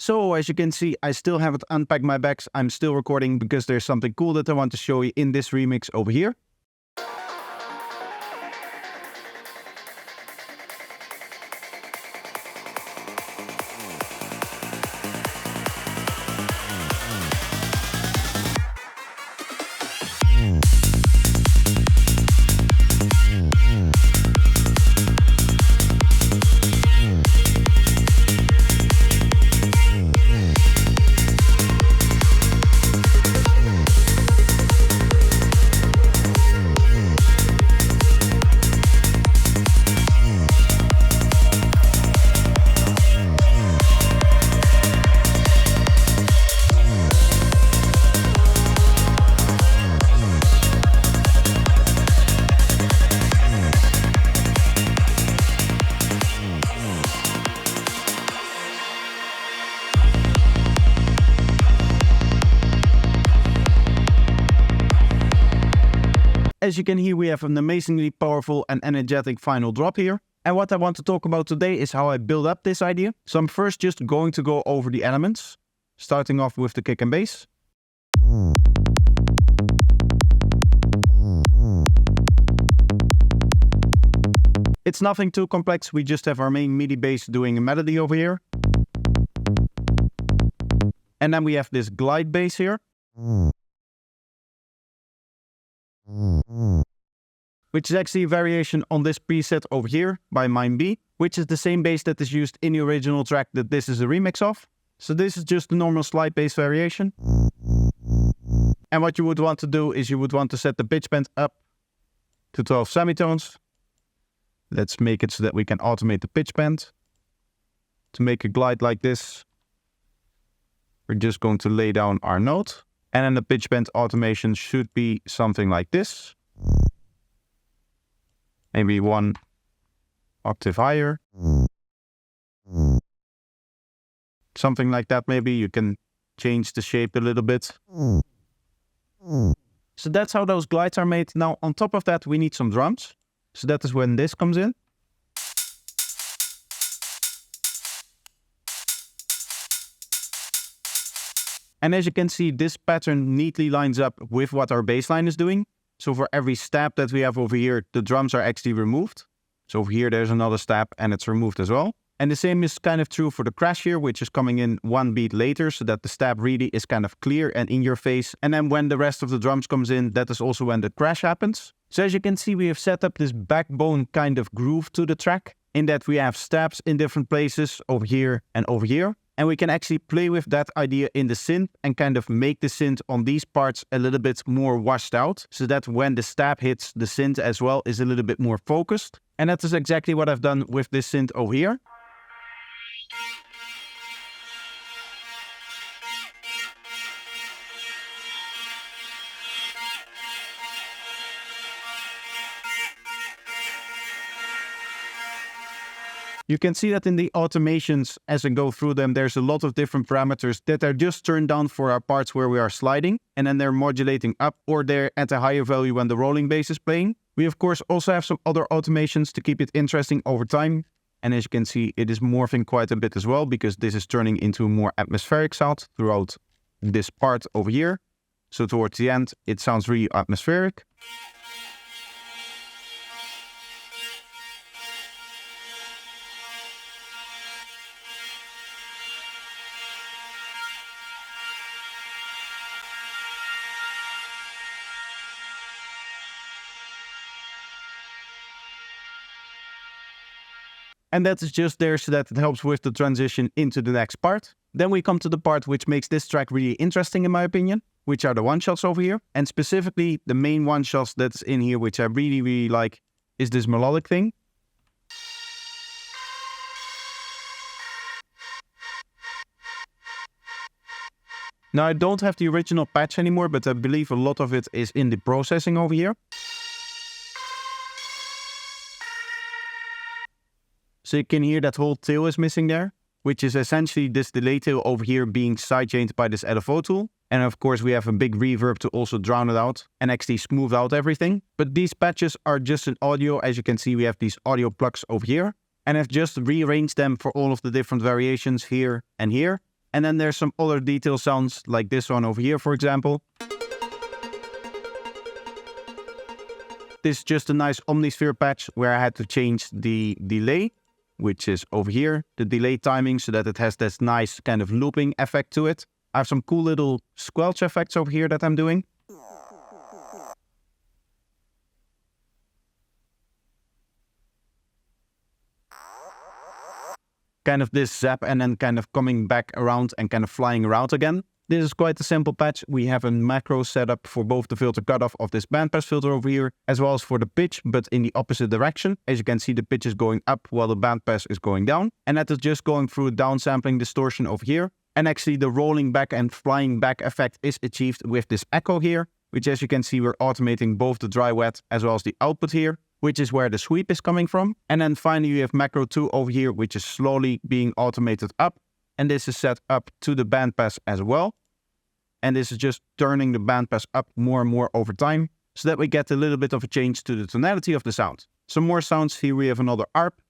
So as you can see, I still haven't unpacked my bags. I'm still recording because there's something cool that I want to show you in this remix over here. As you can hear, we have an amazingly powerful and energetic final drop here. And what I want to talk about today is how I build up this idea. So I'm first just going to go over the elements, starting off with the kick and bass. It's nothing too complex, we just have our main MIDI bass doing a melody over here. And then we have this glide bass here. Which is actually a variation on this preset over here by Mime B, which is the same bass that is used in the original track that this is a remix of. So this is just the normal slide bass variation. And what you would want to do is you would want to set the pitch bend up to 12 semitones. Let's make it so that we can automate the pitch bend. To make a glide like this, we're just going to lay down our note. And then the pitch bend automation should be something like this. Maybe one octave higher. Something like that maybe. You can change the shape a little bit. So that's how those glides are made. Now on top of that we need some drums. So that is when this comes in. And as you can see, this pattern neatly lines up with what our bass line is doing. So for every stab that we have over here, the drums are actually removed. So over here, there's another stab and it's removed as well. And the same is kind of true for the crash here, which is coming in one beat later, so that the stab really is kind of clear and in your face. And then when the rest of the drums comes in, that is also when the crash happens. So as you can see, we have set up this backbone kind of groove to the track, in that we have stabs in different places over here and over here. And we can actually play with that idea in the synth and kind of make the synth on these parts a little bit more washed out, so that when the stab hits, the synth as well is a little bit more focused. And that is exactly what I've done with this synth over here. You can see that in the automations, as I go through them, there's a lot of different parameters that are just turned down for our parts where we are sliding, and then they're modulating up, or they're at a higher value when the rolling bass is playing. We of course also have some other automations to keep it interesting over time. And as you can see, it is morphing quite a bit as well, because this is turning into a more atmospheric sound throughout this part over here. So towards the end, it sounds really atmospheric. And that is just there so that it helps with the transition into the next part. Then we come to the part which makes this track really interesting in my opinion, which are the one-shots over here. And specifically the main one-shots that's in here, which I really like, is this melodic thing. Now I don't have the original patch anymore, but I believe a lot of it is in the processing over here. So you can hear that whole tail is missing there, which is essentially this delay tail over here being sidechained by this LFO tool. And of course we have a big reverb to also drown it out and actually smooth out everything. But these patches are just in audio. As you can see, we have these audio plugs over here. And I've just rearranged them for all of the different variations here and here. And then there's some other detail sounds like this one over here, for example. This is just a nice Omnisphere patch where I had to change the delay, which is over here, the delay timing, so that it has this nice kind of looping effect to it. I have some cool little squelch effects over here that I'm doing. Kind of this zap and then kind of coming back around and kind of flying around again. This is quite a simple patch. We have a macro setup for both the filter cutoff of this bandpass filter over here, as well as for the pitch, but in the opposite direction. As you can see, the pitch is going up while the bandpass is going down. And that is just going through a downsampling distortion over here. And actually the rolling back and flying back effect is achieved with this echo here, which as you can see, we're automating both the dry wet as well as the output here, which is where the sweep is coming from. And then finally you have macro 2 over here, which is slowly being automated up. And this is set up to the bandpass as well. And this is just turning the bandpass up more and more over time, so that we get a little bit of a change to the tonality of the sound. Some more sounds. Here we have another ARP.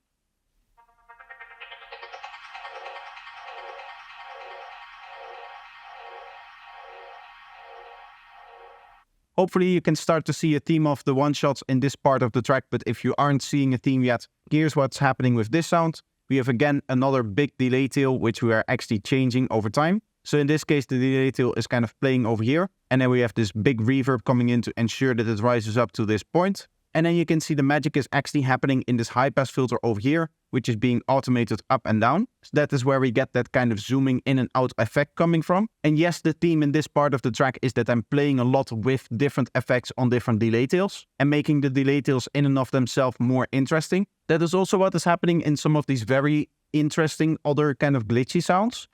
Hopefully you can start to see a theme of the one-shots in this part of the track, but if you aren't seeing a theme yet, here's what's happening with this sound. We have again another big delay tail, which we are actually changing over time. So in this case, the delay tail is kind of playing over here. And then we have this big reverb coming in to ensure that it rises up to this point. And then you can see the magic is actually happening in this high pass filter over here, which is being automated up and down. So that is where we get that kind of zooming in and out effect coming from. And yes, the theme in this part of the track is that I'm playing a lot with different effects on different delay tails and making the delay tails in and of themselves more interesting. That is also what is happening in some of these very interesting other kind of glitchy sounds.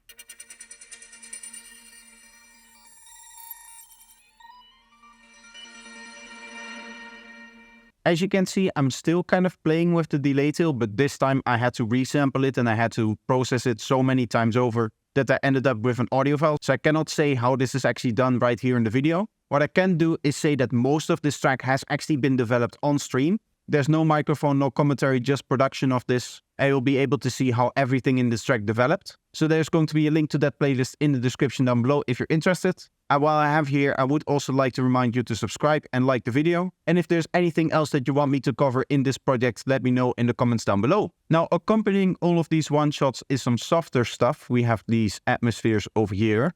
As you can see, I'm still kind of playing with the delay tail, but this time I had to resample it and I had to process it so many times over that I ended up with an audio file. So I cannot say how this is actually done right here in the video. What I can do is say that most of this track has actually been developed on stream. There's no microphone, no commentary, just production of this. And you'll be able to see how everything in this track developed. So there's going to be a link to that playlist in the description down below if you're interested. And while I have here, I would also like to remind you to subscribe and like the video. And if there's anything else that you want me to cover in this project, let me know in the comments down below. Now, accompanying all of these one-shots is some softer stuff. We have these atmospheres over here.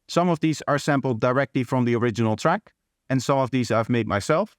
Some of these are sampled directly from the original track, and some of these I've made myself.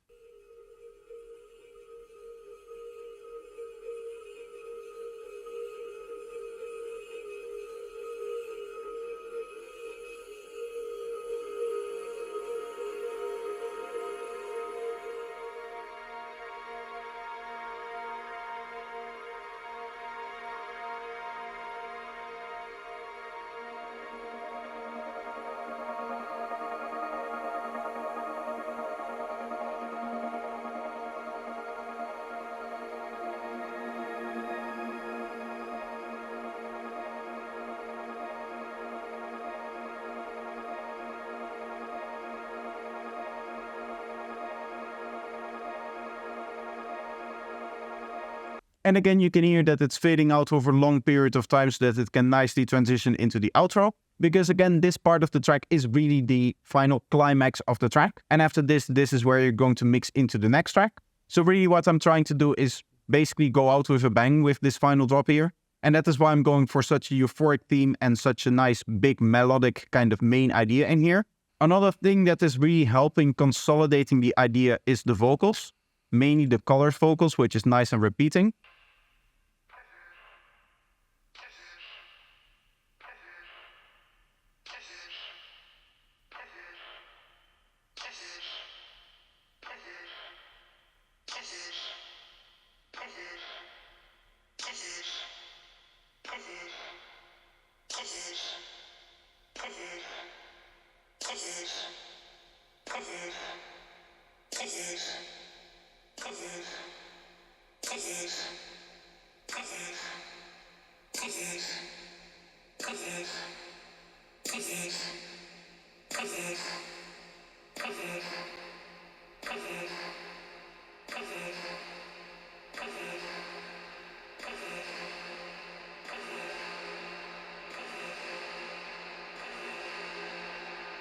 And again, you can hear that it's fading out over a long period of time so that it can nicely transition into the outro. Because again, this part of the track is really the final climax of the track. And after this, this is where you're going to mix into the next track. So really what I'm trying to do is basically go out with a bang with this final drop here. And that is why I'm going for such a euphoric theme and such a nice big melodic kind of main idea in here. Another thing that is really helping consolidating the idea is the vocals. Mainly the chorus vocals, which is nice and repeating.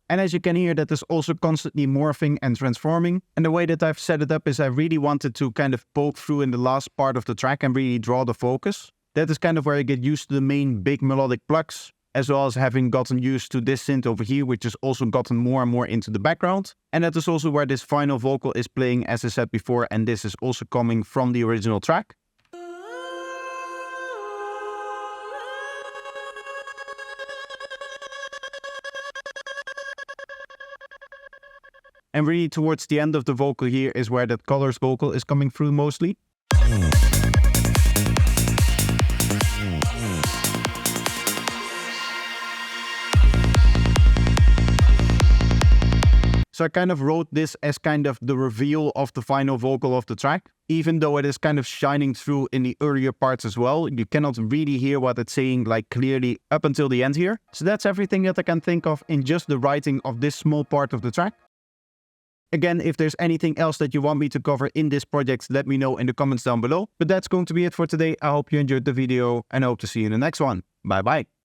And as you can hear, that is also constantly morphing and transforming. And the way that I've set it up is I really wanted to kind of poke through in the last part of the track and really draw the focus. That is kind of where I get used to the main big melodic plucks, as well as having gotten used to this synth over here, which has also gotten more and more into the background. And that is also where this final vocal is playing, as I said before, and this is also coming from the original track. And really towards the end of the vocal here is where that colors vocal is coming through mostly. So I kind of wrote this as kind of the reveal of the final vocal of the track. Even though it is kind of shining through in the earlier parts as well, you cannot really hear what it's saying like clearly up until the end here. So that's everything that I can think of in just the writing of this small part of the track. Again, if there's anything else that you want me to cover in this project, let me know in the comments down below. But that's going to be it for today. I hope you enjoyed the video and I hope to see you in the next one. Bye bye.